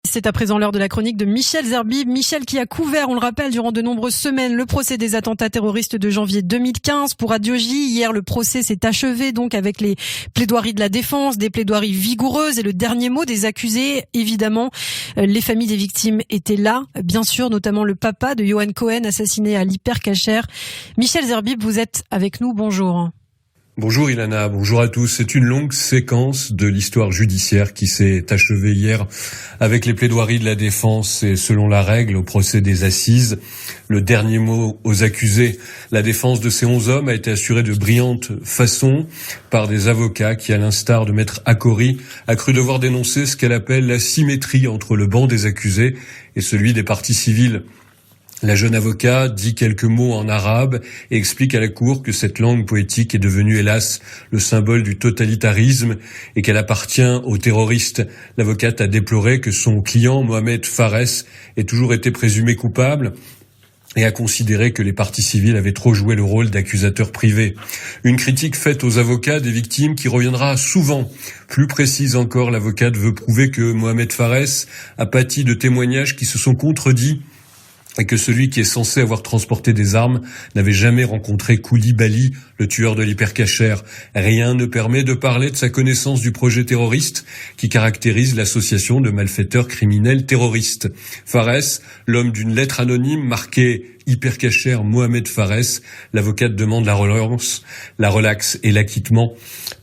C'est à présent l'heure de la chronique de Michel Zerbib. Michel qui a couvert, on le rappelle, durant de nombreuses semaines, le procès des attentats terroristes de janvier 2015 pour Radio J. Hier, le procès s'est achevé donc avec les plaidoiries de la défense, des plaidoiries vigoureuses et le dernier mot des accusés. Évidemment, les familles des victimes étaient là, bien sûr, notamment le papa de Yohan Cohen, assassiné à l'Hyper-Cacher. Michel Zerbib, vous êtes avec nous. Bonjour. Bonjour Ilana, bonjour à tous. C'est une longue séquence de l'histoire judiciaire qui s'est achevée hier avec les plaidoiries de la défense et selon la règle au procès des assises. Le dernier mot aux accusés. La défense de ces 11 hommes a été assurée de brillante façon par des avocats qui, à l'instar de Maître Akori, a cru devoir dénoncer ce qu'elle appelle la symétrie entre le banc des accusés et celui des parties civiles. La jeune avocat dit quelques mots en arabe et explique à la cour que cette langue poétique est devenue, hélas, le symbole du totalitarisme et qu'elle appartient aux terroristes. L'avocate a déploré que son client, Mohamed Fares, ait toujours été présumé coupable et a considéré que les parties civiles avaient trop joué le rôle d'accusateurs privés. Une critique faite aux avocats des victimes qui reviendra souvent. Plus précise encore, l'avocate veut prouver que Mohamed Fares a pâti de témoignages qui se sont contredits et que celui qui est censé avoir transporté des armes n'avait jamais rencontré Koulibaly, le tueur de l'Hyper-Cacher. Rien ne permet de parler de sa connaissance du projet terroriste qui caractérise l'association de malfaiteurs criminels terroristes. Fares, l'homme d'une lettre anonyme marquée Hyper-Cacher Mohamed Fares, l'avocate demande la relance, la relaxe et l'acquittement.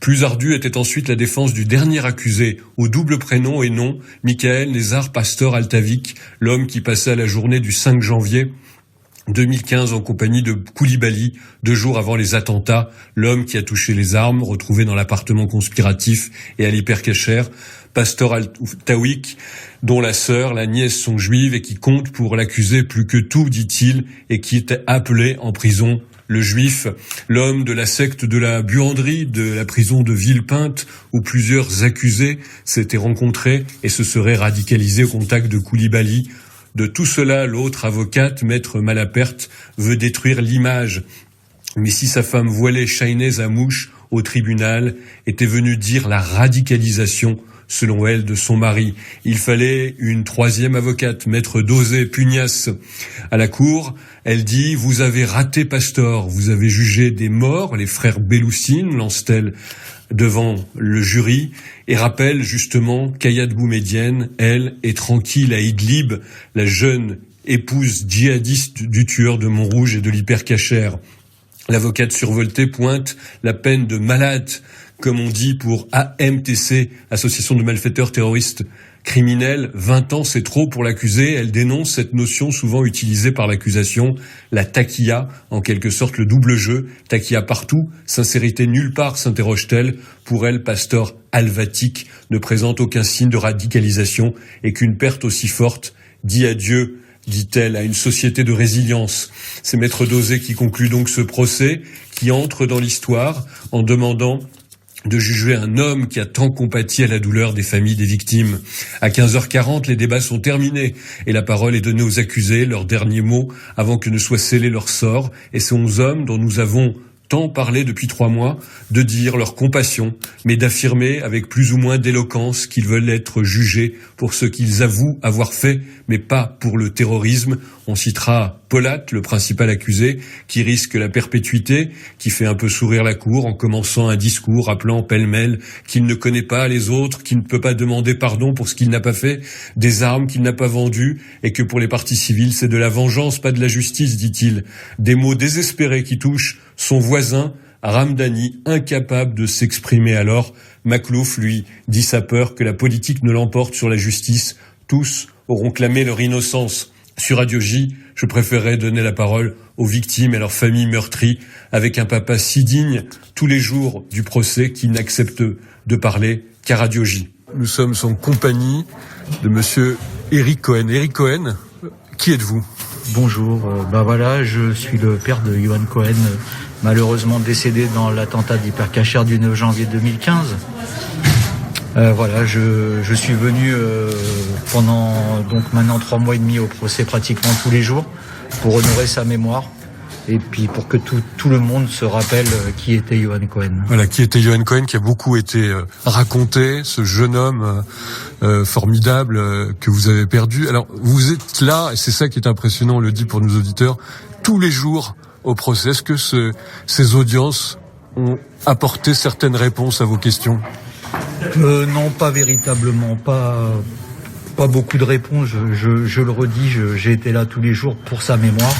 Plus ardue était ensuite la défense du dernier accusé, au double prénom et nom, Michael Nezar Pastor Altavik, l'homme qui passa la journée du 5 janvier 2015 en compagnie de Koulibaly, 2 jours avant les attentats, l'homme qui a touché les armes, retrouvé dans l'appartement conspiratif et à l'Hyper-Cacher. Pastor Altawik, dont la sœur, la nièce sont juives et qui compte pour l'accuser plus que tout, dit-il, et qui était appelé en prison. Le juif, l'homme de la secte de la buanderie de la prison de Villepinte, où plusieurs accusés s'étaient rencontrés et se seraient radicalisés au contact de Koulibaly. De tout cela, l'autre avocate, Maître Malaperte, veut détruire l'image. Mais si sa femme voilée Chahinez Amouche, au tribunal, était venue dire la radicalisation, selon elle, de son mari, il fallait une 3e avocate, Maître Dosé Pugnas. À la cour, elle dit « Vous avez raté Pastor, vous avez jugé des morts, les frères Belloussine », lance-t-elle devant le jury, et rappelle justement qu'Ayad Boumedienne, elle, est tranquille à Idlib, la jeune épouse djihadiste du tueur de Montrouge et de l'Hyper-Cacher. L'avocate survoltée pointe la peine de malade, comme on dit pour AMTC, Association de malfaiteurs terroristes criminels. 20 ans, c'est trop pour l'accusé. Elle dénonce cette notion souvent utilisée par l'accusation, la taquilla, en quelque sorte le double jeu. Taquilla partout, sincérité nulle part, s'interroge-t-elle. Pour elle, Pastor Alvatik ne présente aucun signe de radicalisation et qu'une perte aussi forte dit adieu, dit-elle, à une société de résilience. C'est Maître Dosé qui conclut donc ce procès, qui entre dans l'histoire en demandant de juger un homme qui a tant compati à la douleur des familles des victimes. À 15h40, les débats sont terminés et la parole est donnée aux accusés, leurs derniers mots avant que ne soit scellé leur sort. Et ces 11 hommes dont nous avons tant parlé depuis 3 mois, de dire leur compassion, mais d'affirmer avec plus ou moins d'éloquence qu'ils veulent être jugés pour ce qu'ils avouent avoir fait, mais pas pour le terrorisme. On citera Polat, le principal accusé, qui risque la perpétuité, qui fait un peu sourire la cour en commençant un discours appelant pêle-mêle qu'il ne connaît pas les autres, qu'il ne peut pas demander pardon pour ce qu'il n'a pas fait, des armes qu'il n'a pas vendues, et que pour les parties civiles, c'est de la vengeance, pas de la justice, dit-il. Des mots désespérés qui touchent son voisin, Ramdani, incapable de s'exprimer alors. Maklouf, lui, dit sa peur que la politique ne l'emporte sur la justice. Tous auront clamé leur innocence. Sur Radio J, je préférerais donner la parole aux victimes et à leurs familles meurtries, avec un papa si digne tous les jours du procès qui n'accepte de parler qu'à Radio J. Nous sommes en compagnie de monsieur Eric Cohen. Eric Cohen, qui êtes-vous ? Bonjour, je suis le père de Yohan Cohen, malheureusement décédé dans l'attentat d'Hyper-Cacher du 9 janvier 2015. Je suis venu pendant donc maintenant 3 mois et demi au procès pratiquement tous les jours pour honorer sa mémoire. et puis pour que tout le monde se rappelle qui était Yohan Cohen. Voilà, qui était Yohan Cohen, qui a beaucoup été raconté, ce jeune homme formidable que vous avez perdu. Alors, vous êtes là, et c'est ça qui est impressionnant, on le dit pour nos auditeurs, tous les jours au procès. Est-ce que ces audiences ont apporté certaines réponses à vos questions ? Non, pas véritablement, pas beaucoup de réponses. Je le redis, j'ai été là tous les jours pour sa mémoire.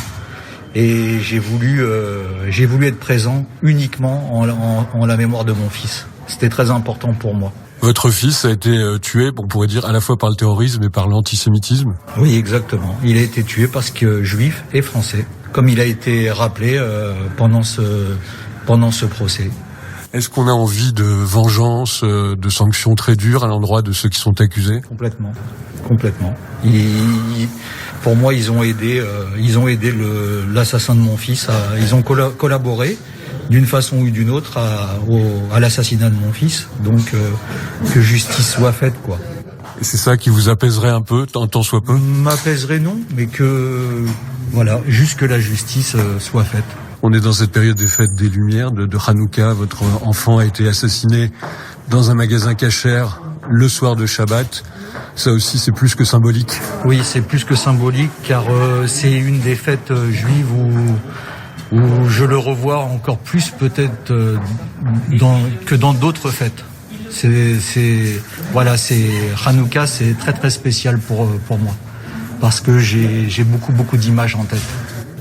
Et j'ai voulu être présent uniquement en la mémoire de mon fils. C'était très important pour moi. Votre fils a été tué, on pourrait dire, à la fois par le terrorisme et par l'antisémitisme. Oui, exactement. Il a été tué parce que juif et français, comme il a été rappelé pendant ce procès. Est-ce qu'on a envie de vengeance, de sanctions très dures à l'endroit de ceux qui sont accusés ? Complètement. Pour moi, ils ont aidé l'assassin de mon fils. Ils ont collaboré d'une façon ou d'une autre à l'assassinat de mon fils. Donc, que justice soit faite, quoi. Et c'est ça qui vous apaiserait un peu, tant soit peu ? M'apaiserait non, mais juste que la justice soit faite. On est dans cette période des fêtes des Lumières, de Hanouka. Votre enfant a été assassiné dans un magasin cachère le soir de Shabbat. Ça aussi, c'est plus que symbolique. Oui, c'est plus que symbolique, car c'est une des fêtes juives où je le revois encore plus peut-être que dans d'autres fêtes. Hanouka, c'est très très spécial pour moi, parce que j'ai beaucoup d'images en tête.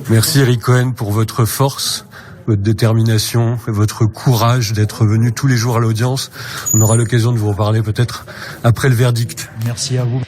Merci Eric Cohen pour votre force, votre détermination, votre courage d'être venu tous les jours à l'audience. On aura l'occasion de vous reparler peut-être après le verdict. Merci à vous.